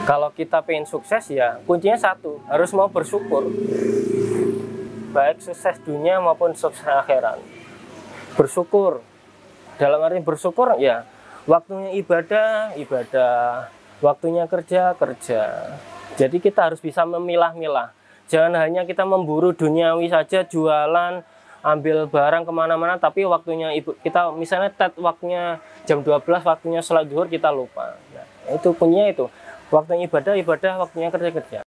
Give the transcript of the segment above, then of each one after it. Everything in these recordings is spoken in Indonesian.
Kalau kita pengen sukses ya kuncinya satu, harus mau bersyukur. Baik sukses dunia maupun sukses akhirat. Bersyukur. Dalam arti bersyukur ya waktunya ibadah, waktunya kerja. Jadi kita harus bisa memilah-milah. Jangan hanya kita memburu duniawi saja, jualan, ambil barang kemana-mana, tapi waktunya kita misalnya waktunya jam 12, waktunya sholat zuhur kita lupa. Nah, itu punya itu. Waktunya ibadah, waktunya kerja.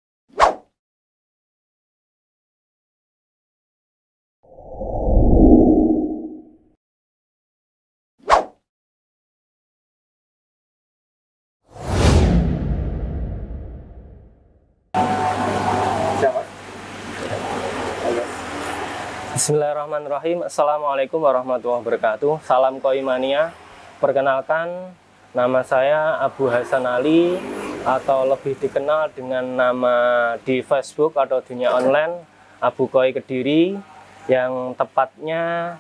Bismillahirrahmanirrahim. Assalamualaikum warahmatullahi wabarakatuh. Salam Koi Mania. Perkenalkan, nama saya Abu Hasan Ali, atau lebih dikenal dengan nama di Facebook atau dunia online Abu Koi Kediri, yang tepatnya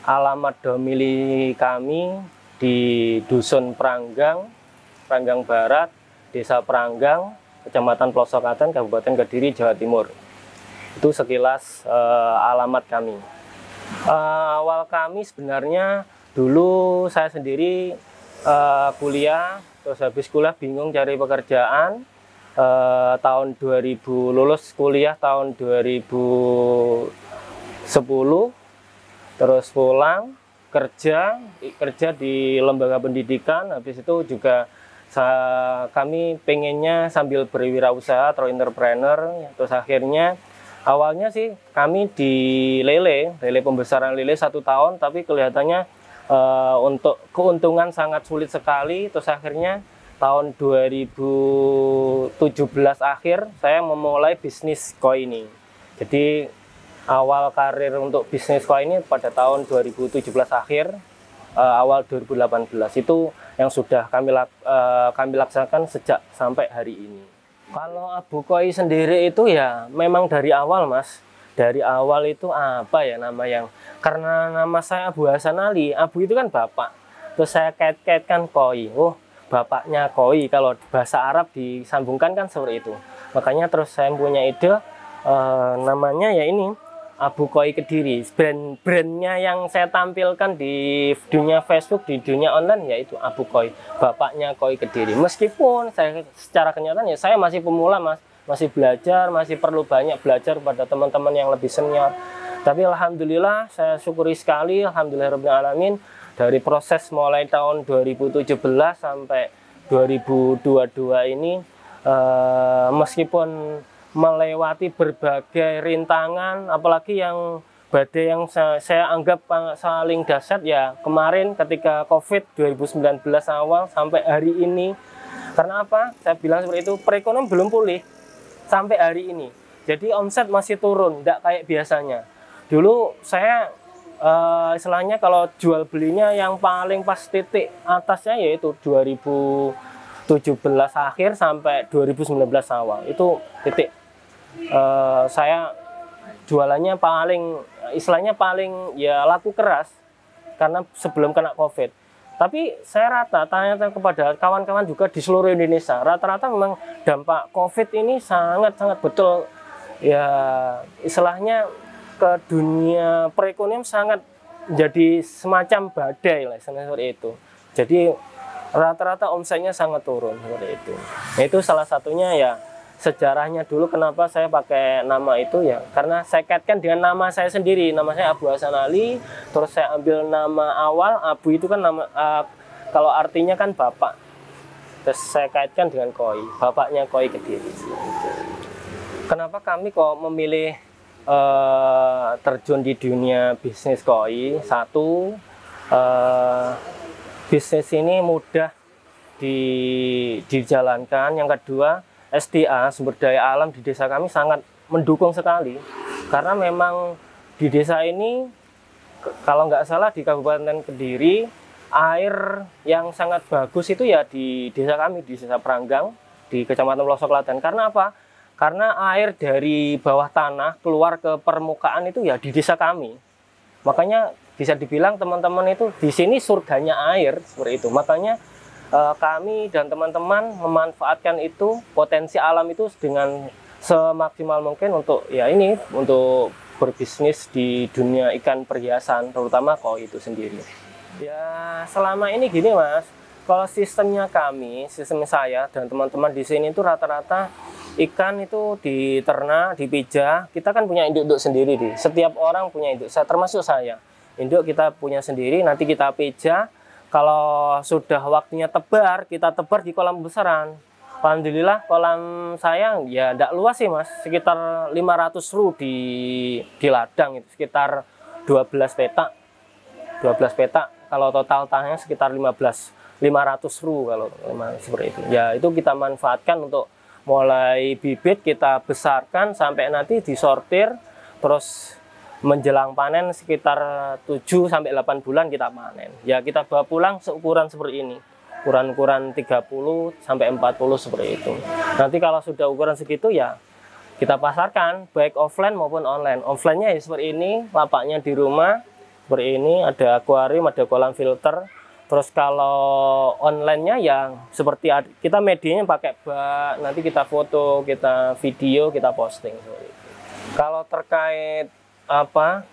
alamat domili kami di Dusun Pranggang Barat, Desa Pranggang, Kecamatan Plosokaten, Kabupaten Kediri, Jawa Timur. Itu sekilas alamat kami. Awal kami sebenarnya dulu saya sendiri kuliah, terus habis kuliah bingung cari pekerjaan. Tahun 2000 lulus kuliah tahun 2010, terus pulang kerja di lembaga pendidikan. Habis itu juga kami pengennya sambil berwirausaha atau entrepreneur. Terus akhirnya awalnya sih kami di lele pembesaran lele 1 tahun, tapi kelihatannya untuk keuntungan sangat sulit sekali. Terus akhirnya tahun 2017 akhir saya memulai bisnis koi ini. Jadi awal karir untuk bisnis koi ini pada tahun 2017 akhir, awal 2018 itu yang sudah kami laksanakan sejak sampai hari ini. Kalau Abu Koi sendiri itu ya memang dari awal, Mas. Dari awal itu apa ya nama yang, karena nama saya Abu Hasan Ali, Abu itu kan bapak. Terus saya kait-kaitkan Koi. Oh, bapaknya Koi, kalau bahasa Arab disambungkan kan seperti itu. Makanya terus saya punya ide namanya ya ini Abu Koi Kediri. Brandnya yang saya tampilkan di dunia Facebook, di dunia online yaitu Abu Koi, bapaknya Koi Kediri. Meskipun saya secara kenyataan ya saya masih pemula, Mas, masih belajar, masih perlu banyak belajar pada teman-teman yang lebih senior. Tapi alhamdulillah saya syukuri sekali, alhamdulillahirobbilalamin, dari proses mulai tahun 2017 sampai 2022 ini, meskipun melewati berbagai rintangan, apalagi yang badai yang saya anggap saling dahsyat ya kemarin ketika COVID 2019 awal sampai hari ini. Karena apa? Saya bilang seperti itu, perekonomian belum pulih sampai hari ini. Jadi omset masih turun, tidak kayak biasanya. Dulu saya istilahnya kalau jual belinya yang paling pas titik atasnya yaitu 2017 akhir sampai 2019 awal. Itu titik saya jualannya paling istilahnya paling ya laku keras karena sebelum kena COVID. Tapi saya tanya kepada kawan-kawan juga di seluruh Indonesia, rata-rata memang dampak COVID ini sangat-sangat betul ya, istilahnya ke dunia perekonomian sangat jadi semacam badai lah seperti itu. Jadi rata-rata omsetnya sangat turun seperti itu. Nah, itu salah satunya ya sejarahnya dulu kenapa saya pakai nama itu ya karena saya kaitkan dengan nama saya sendiri. Nama saya Abu Hasan Ali, terus saya ambil nama awal Abu itu kan nama kalau artinya kan bapak, terus saya kaitkan dengan Koi, bapaknya Koi Kediri. Kenapa kami kok memilih terjun di dunia bisnis koi? Satu, bisnis ini mudah dijalankan. Yang kedua, SDA, sumber daya alam di desa kami sangat mendukung sekali. Karena memang di desa ini, kalau nggak salah di Kabupaten Kediri, air yang sangat bagus itu ya di desa kami, di Desa Pranggang, di Kecamatan Plosokaten. Karena apa? Karena air dari bawah tanah keluar ke permukaan itu ya di desa kami. Makanya bisa dibilang teman-teman itu di sini surganya air, seperti itu. Makanya kami dan teman-teman memanfaatkan itu potensi alam itu dengan semaksimal mungkin untuk ya ini untuk berbisnis di dunia ikan perhiasan, terutama koi itu sendiri. Ya selama ini gini Mas, kalau sistemnya kami, sistem saya dan teman-teman di sini itu rata-rata ikan itu diternak, dipijah. Kita kan punya induk sendiri di. Setiap orang punya induk, termasuk saya. Induk kita punya sendiri, nanti kita pijah. Kalau sudah waktunya tebar, kita tebar di kolam besaran. Alhamdulillah kolam saya ya tidak luas sih Mas, sekitar 500 ru di ladang itu, sekitar 12 petak. 12 petak, kalau total tanahnya sekitar 500 ru kalau memang seperti itu. Ya itu kita manfaatkan untuk mulai bibit kita besarkan sampai nanti disortir, terus menjelang panen sekitar 7 sampai 8 bulan kita panen. Ya kita bawa pulang seukuran seperti ini. Ukuran 30 sampai 40 seperti itu. Nanti kalau sudah ukuran segitu ya kita pasarkan baik offline maupun online. Offline-nya ya seperti ini, lapaknya di rumah seperti ini, ada akuarium, ada kolam filter. Terus kalau online-nya ya seperti kita medianya pakai bak, nanti kita foto, kita video, kita posting seperti itu. Kalau terkait apa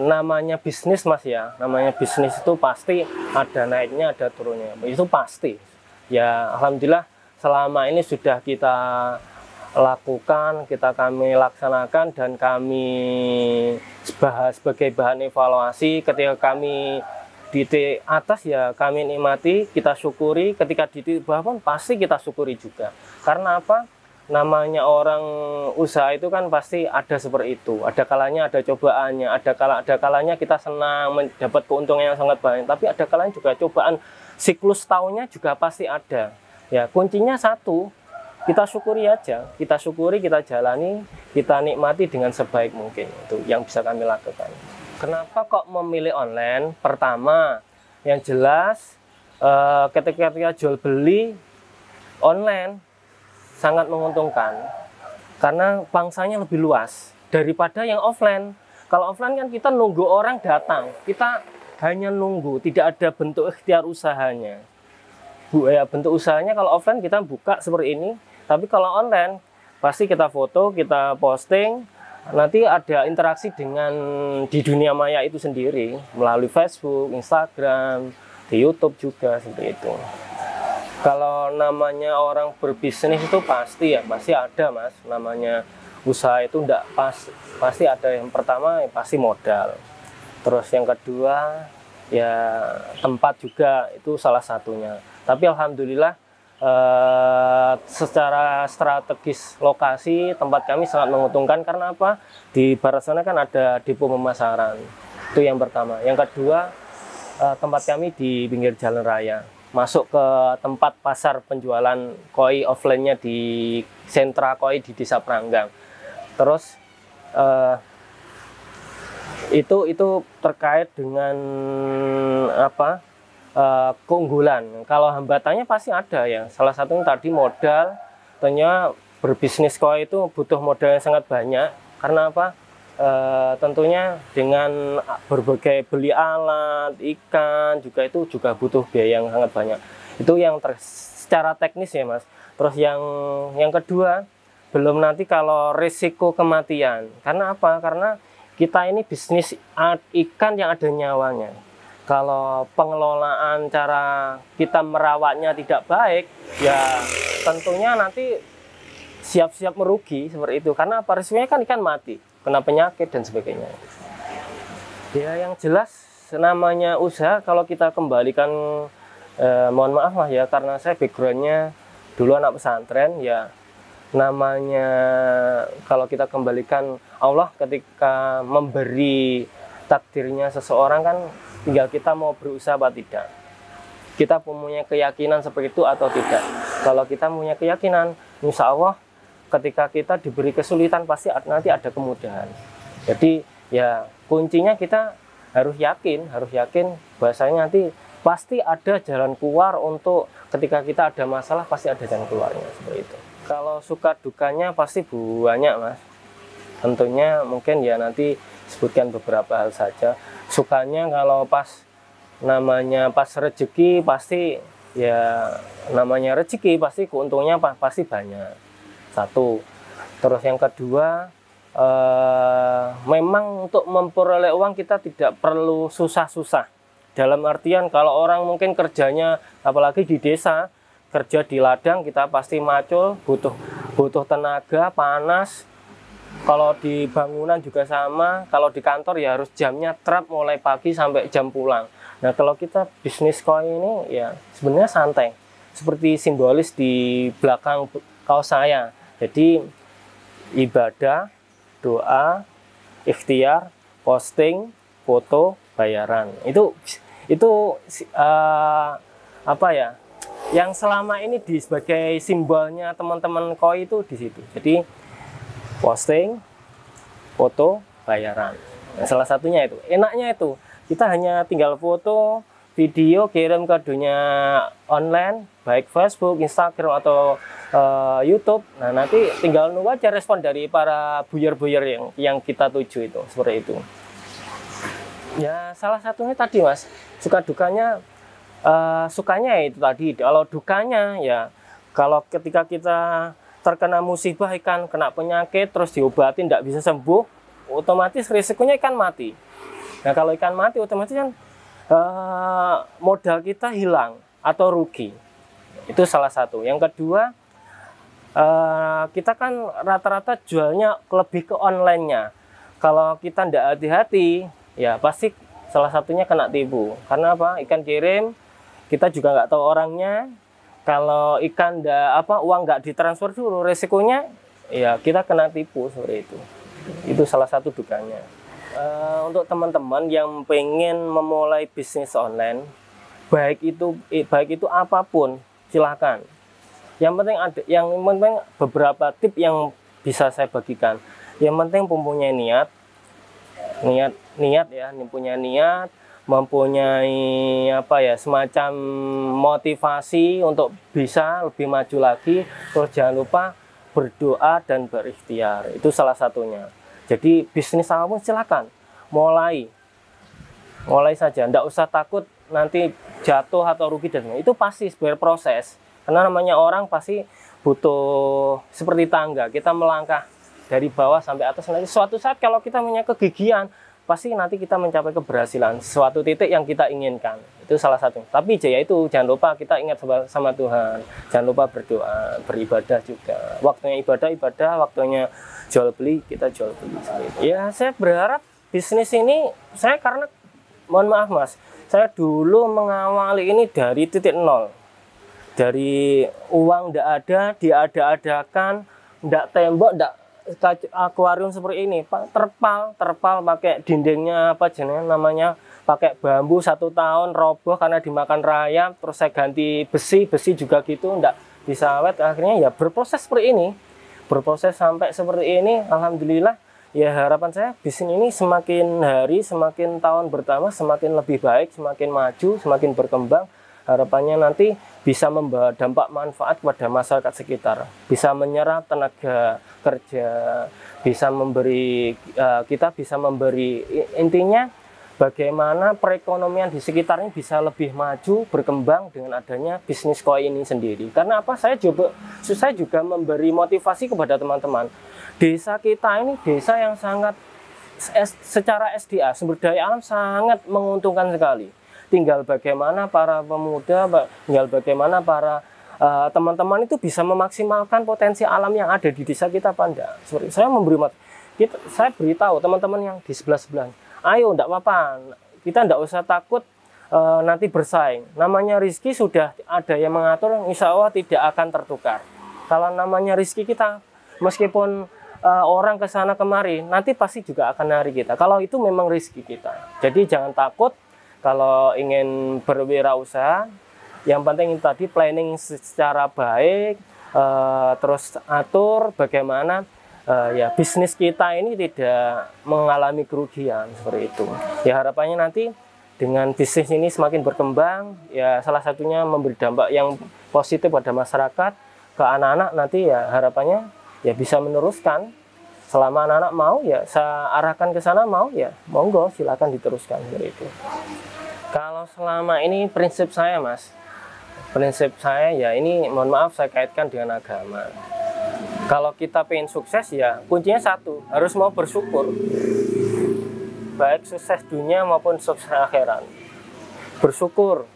namanya bisnis Mas ya, namanya bisnis itu pasti ada naiknya ada turunnya, itu pasti ya. Alhamdulillah selama ini sudah kita lakukan, kami laksanakan dan kami bahas sebagai bahan evaluasi. Ketika kami di atas ya kami nikmati, kita syukuri. Ketika di bawah pun pasti kita syukuri juga. Karena apa? Namanya orang usaha itu kan pasti ada seperti itu. Ada kalanya ada cobaannya, ada kalanya kita senang mendapat keuntungan yang sangat banyak, tapi ada kalanya juga cobaan, siklus tahunnya juga pasti ada. Ya, kuncinya satu, kita syukuri aja, kita syukuri, kita jalani, kita nikmati dengan sebaik mungkin. Itu yang bisa kami lakukan. Kenapa kok memilih online? Pertama, yang jelas ketika jual beli online sangat menguntungkan karena pangsanya lebih luas daripada yang offline. Kalau offline kan kita nunggu orang datang, kita hanya nunggu, tidak ada bentuk ikhtiar usahanya. Bentuk usahanya kalau offline kita buka seperti ini, tapi kalau online pasti kita foto, kita posting, nanti ada interaksi dengan di dunia maya itu sendiri melalui Facebook, Instagram, di YouTube juga seperti itu. Kalau namanya orang berbisnis itu pasti ada Mas, namanya usaha itu enggak pasti ada. Yang pertama ya pasti modal, terus yang kedua ya tempat juga itu salah satunya. Tapi alhamdulillah secara strategis lokasi tempat kami sangat menguntungkan. Karena apa? Di barat sana kan ada depo pemasaran, itu yang pertama. Yang kedua tempat kami di pinggir jalan raya, masuk ke tempat pasar penjualan koi offline-nya di sentra koi di Desa Pranggang. Terus itu terkait dengan apa keunggulan. Kalau hambatannya pasti ada ya. Salah satunya tadi modal. Tentunya berbisnis koi itu butuh modal yang sangat banyak. Karena apa? Tentunya dengan berbagai beli alat, ikan juga itu juga butuh biaya yang sangat banyak. Itu yang secara teknis ya Mas. Terus yang kedua, belum nanti kalau risiko kematian. Karena apa? Karena kita ini bisnis ikan yang ada nyawanya. Kalau pengelolaan cara kita merawatnya tidak baik, ya tentunya nanti siap-siap merugi seperti itu. Karena apa? Risikonya kan ikan mati, kena penyakit dan sebagainya. Ya yang jelas namanya usaha kalau kita kembalikan mohon maaf lah ya, karena saya backgroundnya dulu anak pesantren ya. Namanya kalau kita kembalikan, Allah ketika memberi takdirnya seseorang kan tinggal kita mau berusaha apa tidak. Kita punya keyakinan seperti itu atau tidak. Kalau kita punya keyakinan, insya Allah ketika kita diberi kesulitan pasti nanti ada kemudahan. Jadi ya kuncinya kita harus yakin bahwasanya nanti pasti ada jalan keluar. Untuk ketika kita ada masalah pasti ada jalan keluarnya seperti itu. Kalau suka dukanya pasti banyak Mas. Tentunya mungkin ya nanti sebutkan beberapa hal saja. Sukanya kalau pas namanya pas rezeki pasti ya, namanya rezeki pasti keuntungnya pasti banyak. Satu. Terus yang kedua, memang untuk memperoleh uang kita tidak perlu susah-susah. Dalam artian kalau orang mungkin kerjanya, apalagi di desa, kerja di ladang, kita pasti macul, butuh tenaga, panas. Kalau di bangunan juga sama, kalau di kantor ya harus jamnya trap mulai pagi sampai jam pulang. Nah kalau kita bisnis koi ini ya sebenarnya santai, seperti simbolis di belakang kaos saya. Jadi ibadah, doa, ikhtiar, posting, foto, bayaran. Itu apa ya? Yang selama ini sebagai simbolnya teman-teman koi itu di situ. Jadi posting, foto, bayaran. Nah, salah satunya itu. Enaknya itu kita hanya tinggal foto, video, kirim ke dunia online, baik Facebook, Instagram atau YouTube. Nah nanti tinggal nunggu aja respon dari para buyer-buyer yang kita tuju itu, seperti itu. Ya salah satunya tadi Mas, suka dukanya, sukanya itu tadi. Kalau dukanya ya kalau ketika kita terkena musibah, ikan kena penyakit terus diobatin tidak bisa sembuh, otomatis risikonya ikan mati. Nah kalau ikan mati otomatis kan modal kita hilang atau rugi. Itu salah satu. Yang kedua, kita kan rata-rata jualnya lebih ke online-nya. Kalau kita tidak hati-hati ya pasti salah satunya kena tipu. Karena apa? Ikan kirim, kita juga nggak tahu orangnya. Kalau ikan uang nggak ditransfer dulu, resikonya ya kita kena tipu seperti itu. Itu salah satu dukanya. Untuk teman-teman yang pengen memulai bisnis online, baik itu apapun, silahkan. Yang penting beberapa tip yang bisa saya bagikan. Yang penting mempunyai niat ya, punya niat, mempunyai semacam motivasi untuk bisa lebih maju lagi. Terus jangan lupa berdoa dan berikhtiar, itu salah satunya. Jadi bisnis apapun silakan mulai saja, tidak usah takut nanti jatuh atau rugi, dan itu pasti berproses. Karena namanya orang pasti butuh seperti tangga, kita melangkah dari bawah sampai atas. Nanti suatu saat kalau kita punya kegigihan, pasti nanti kita mencapai keberhasilan, suatu titik yang kita inginkan. Itu salah satu. Tapi ya itu, jangan lupa kita ingat sama Tuhan. Jangan lupa berdoa, beribadah juga. Waktunya ibadah, waktunya jual beli, kita jual beli. Ya saya berharap bisnis ini, karena mohon maaf Mas, saya dulu mengawali ini dari titik nol. Dari uang tidak ada, diada-adakan, tidak tembok, tidak akuarium seperti ini, terpal pakai dindingnya namanya pakai bambu 1 tahun roboh karena dimakan rayap, terus saya ganti besi juga gitu ndak bisa awet. Akhirnya ya berproses seperti ini, berproses sampai seperti ini. Alhamdulillah ya, harapan saya bisnis ini semakin hari, semakin tahun bertambah semakin lebih baik, semakin maju, semakin berkembang. Harapannya nanti bisa membawa dampak manfaat kepada masyarakat sekitar, bisa menyerap tenaga kerja, bisa memberi, kita bisa memberi, intinya bagaimana perekonomian di sekitarnya bisa lebih maju, berkembang dengan adanya bisnis koi ini sendiri. Karena apa? Saya juga memberi motivasi kepada teman-teman. Desa kita ini desa yang sangat secara SDA, sumber daya alam sangat menguntungkan sekali. Tinggal bagaimana para pemuda, tinggal bagaimana para teman-teman itu bisa memaksimalkan potensi alam yang ada di desa kita, Panda. Saya saya beritahu teman-teman yang di sebelah-sebelah, ayo, enggak apa-apa, kita enggak usah takut nanti bersaing. Namanya rezeki sudah ada yang mengatur, insya Allah tidak akan tertukar. Kalau namanya rezeki kita, meskipun orang ke sana kemari, nanti pasti juga akan nyari kita. Kalau itu memang rezeki kita. Jadi jangan takut. Kalau ingin berwirausaha, yang penting tadi planning secara baik, terus atur bagaimana ya bisnis kita ini tidak mengalami kerugian seperti itu. Ya harapannya nanti dengan bisnis ini semakin berkembang, ya salah satunya memberi dampak yang positif pada masyarakat, ke anak-anak nanti ya harapannya ya bisa meneruskan. Selama anak-anak mau ya saya arahkan ke sana, mau ya monggo silakan diteruskan seperti itu. Kalau selama ini prinsip saya, Mas, prinsip saya ya ini, mohon maaf saya kaitkan dengan agama. Kalau kita pengen sukses ya kuncinya satu, harus mau bersyukur. Baik sukses dunia maupun sukses akhirat. Bersyukur.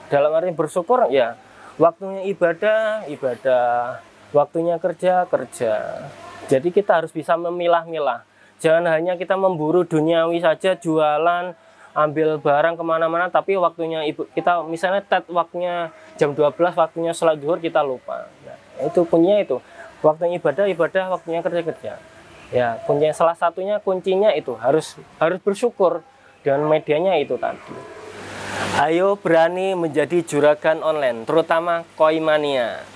Dalam arti bersyukur ya waktunya ibadah, ibadah, waktunya kerja, kerja. Jadi kita harus bisa memilah-milah. Jangan hanya kita memburu duniawi saja, jualan, ambil barang kemana-mana, tapi waktunya kita misalnya waktunya jam 12, waktunya sholat zuhur kita lupa. Nah, itu kuncinya itu. Waktunya ibadah, ibadah, waktunya kerja, kerja. Ya, kuncinya salah satunya kuncinya itu harus bersyukur dengan medianya itu tadi. Ayo berani menjadi juragan online, terutama Koimania.